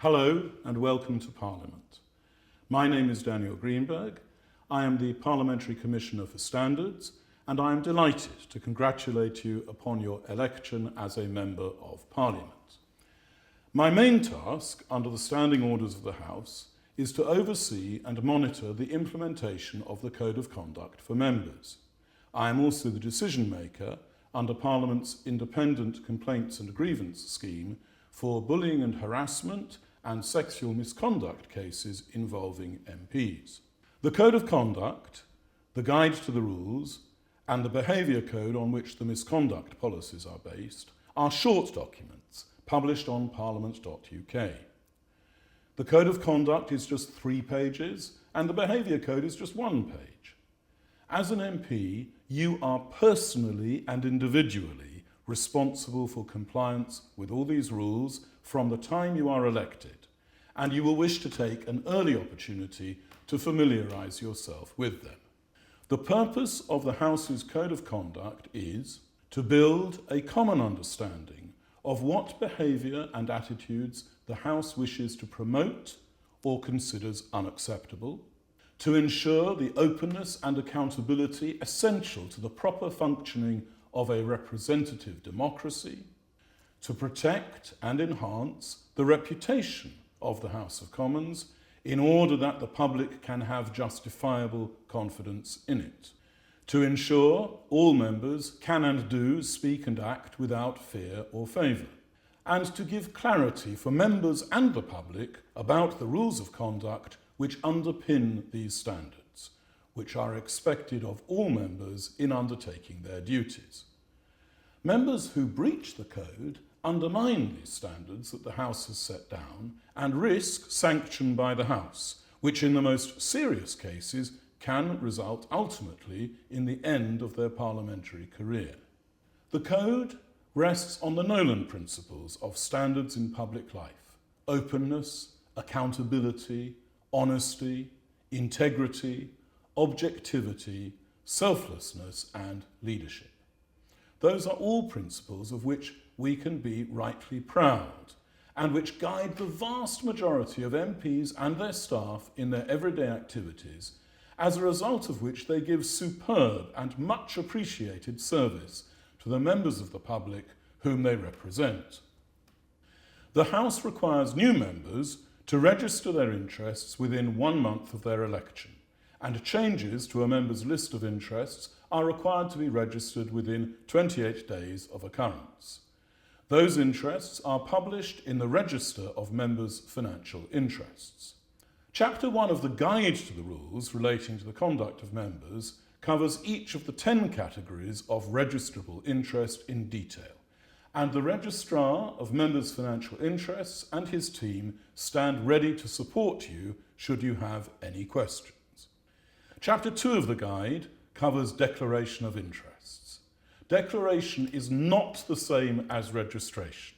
Hello and welcome to Parliament. My name is Daniel Greenberg. I am the Parliamentary Commissioner for Standards, and I am delighted to congratulate you upon your election as a Member of Parliament. My main task, under the standing orders of the House, is to oversee and monitor the implementation of the Code of Conduct for members. I am also the decision maker under Parliament's Independent Complaints and Grievance Scheme for bullying and harassment and sexual misconduct cases involving MPs. The Code of Conduct, the Guide to the Rules, and the Behaviour Code on which the misconduct policies are based are short documents published on parliament.uk. The Code of Conduct is just 3 pages and the Behaviour Code is just 1 page. As an MP, you are personally and individually responsible for compliance with all these rules from the time you are elected, and you will wish to take an early opportunity to familiarise yourself with them. The purpose of the House's Code of Conduct is to build a common understanding of what behaviour and attitudes the House wishes to promote or considers unacceptable, to ensure the openness and accountability essential to the proper functioning of a representative democracy, to protect and enhance the reputation of the House of Commons in order that the public can have justifiable confidence in it, to ensure all members can and do speak and act without fear or favour, and to give clarity for members and the public about the rules of conduct which underpin these standards, which are expected of all members in undertaking their duties. Members who breach the Code undermine these standards that the House has set down and risk sanction by the House, which in the most serious cases can result ultimately in the end of their parliamentary career. The Code rests on the Nolan principles of standards in public life: openness, accountability, honesty, integrity, objectivity, selflessness, and leadership. Those are all principles of which we can be rightly proud and which guide the vast majority of MPs and their staff in their everyday activities, as a result of which they give superb and much appreciated service to the members of the public whom they represent. The House requires new members to register their interests within 1 month of their election, and changes to a member's list of interests are required to be registered within 28 days of occurrence. Those interests are published in the Register of Members' Financial Interests. Chapter 1 of the Guide to the Rules relating to the conduct of members covers each of the 10 categories of registrable interest in detail, and the Registrar of Members' Financial Interests and his team stand ready to support you should you have any questions. Chapter 2 of the Guide covers declaration of interests. Declaration is not the same as registration.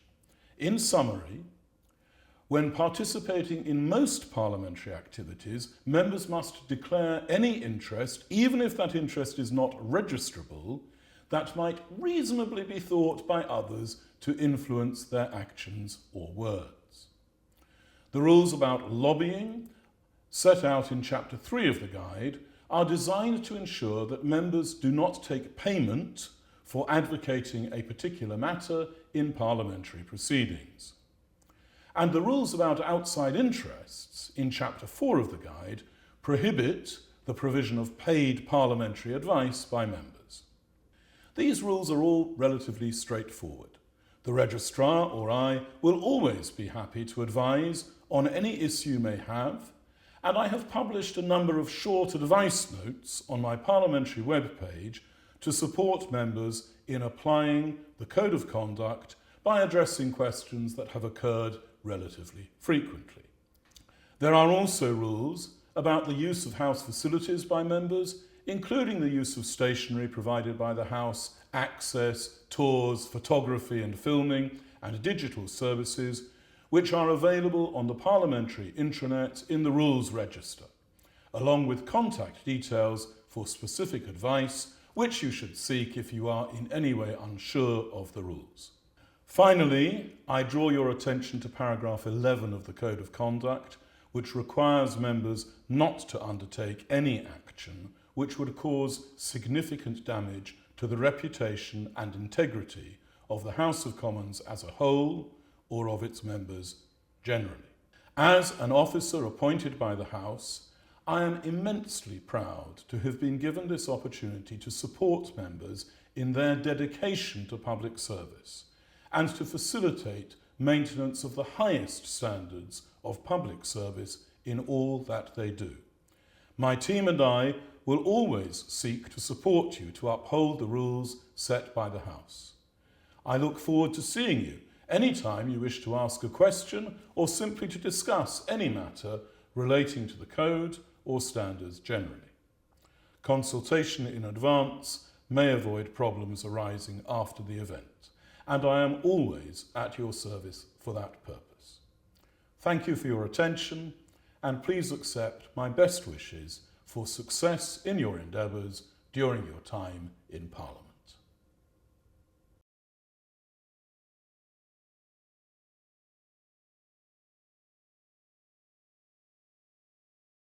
In summary, when participating in most parliamentary activities, members must declare any interest, even if that interest is not registrable, that might reasonably be thought by others to influence their actions or words. The rules about lobbying, set out in Chapter 3 of the Guide, are designed to ensure that members do not take payment for advocating a particular matter in parliamentary proceedings. And the rules about outside interests in Chapter 4 of the Guide prohibit the provision of paid parliamentary advice by members. These rules are all relatively straightforward. The Registrar or I will always be happy to advise on any issue you may have, and I have published a number of short advice notes on my parliamentary webpage to support members in applying the Code of Conduct by addressing questions that have occurred relatively frequently. There are also rules about the use of House facilities by members, including the use of stationery provided by the House, access, tours, photography and filming, and digital services, which are available on the parliamentary intranet in the Rules Register, along with contact details for specific advice, which you should seek if you are in any way unsure of the rules. Finally, I draw your attention to paragraph 11 of the Code of Conduct, which requires members not to undertake any action which would cause significant damage to the reputation and integrity of the House of Commons as a whole or of its members generally. As an officer appointed by the House, I am immensely proud to have been given this opportunity to support members in their dedication to public service and to facilitate maintenance of the highest standards of public service in all that they do. My team and I will always seek to support you to uphold the rules set by the House. I look forward to seeing you anytime you wish to ask a question or simply to discuss any matter relating to the Code or standards generally. Consultation in advance may avoid problems arising after the event, and I am always at your service for that purpose. Thank you for your attention, and please accept my best wishes for success in your endeavours during your time in Parliament.